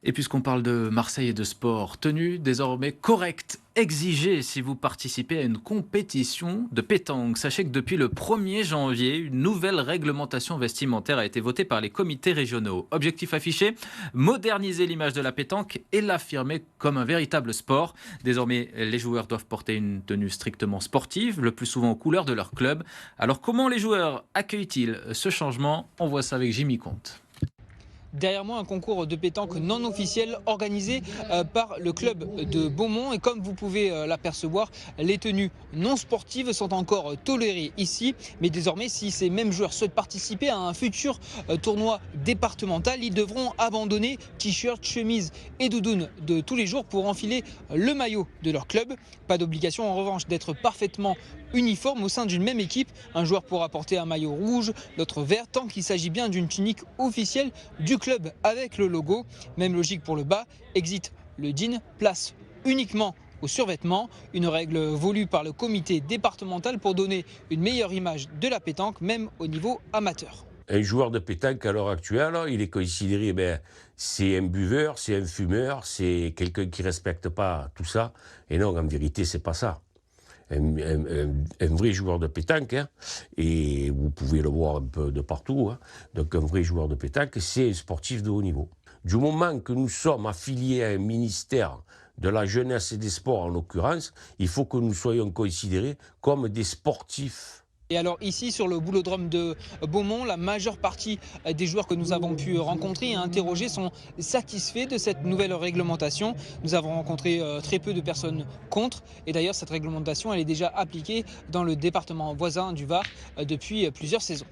Et puisqu'on parle de Marseille et de sport, tenue désormais correcte, exigée si vous participez à une compétition de pétanque. Sachez que depuis le 1er janvier, une nouvelle réglementation vestimentaire a été votée par les comités régionaux. Objectif affiché, moderniser l'image de la pétanque et l'affirmer comme un véritable sport. Désormais, les joueurs doivent porter une tenue strictement sportive, le plus souvent aux couleurs de leur club. Alors comment les joueurs accueillent-ils ce changement? On voit ça avec Jimmy Comte. Derrière moi, un concours de pétanque non officiel organisé par le club de Beaumont. Et comme vous pouvez l'apercevoir, les tenues non sportives sont encore tolérées ici. Mais désormais, si ces mêmes joueurs souhaitent participer à un futur tournoi départemental, ils devront abandonner t-shirt, chemise et doudoune de tous les jours pour enfiler le maillot de leur club. Pas d'obligation en revanche d'être parfaitement uniforme au sein d'une même équipe. Un joueur pourra porter un maillot rouge, l'autre vert, tant qu'il s'agit bien d'une tunique officielle du club avec le logo. Même logique pour le bas, exit le jean, place uniquement aux survêtements, une règle voulue par le comité départemental pour donner une meilleure image de la pétanque, même au niveau amateur. Un joueur de pétanque à l'heure actuelle, il est considéré, c'est un buveur, c'est un fumeur, c'est quelqu'un qui ne respecte pas tout ça. Et non, en vérité, c'est pas ça. Un vrai joueur de pétanque, hein, et vous pouvez le voir un peu de partout, hein, donc un vrai joueur de pétanque, c'est un sportif de haut niveau. Du moment que nous sommes affiliés à un ministère de la jeunesse et des sports en l'occurrence, il faut que nous soyons considérés comme des sportifs. Et alors ici sur le boulodrome de Beaumont, la majeure partie des joueurs que nous avons pu rencontrer et interroger sont satisfaits de cette nouvelle réglementation. Nous avons rencontré très peu de personnes contre, et d'ailleurs cette réglementation elle est déjà appliquée dans le département voisin du Var depuis plusieurs saisons.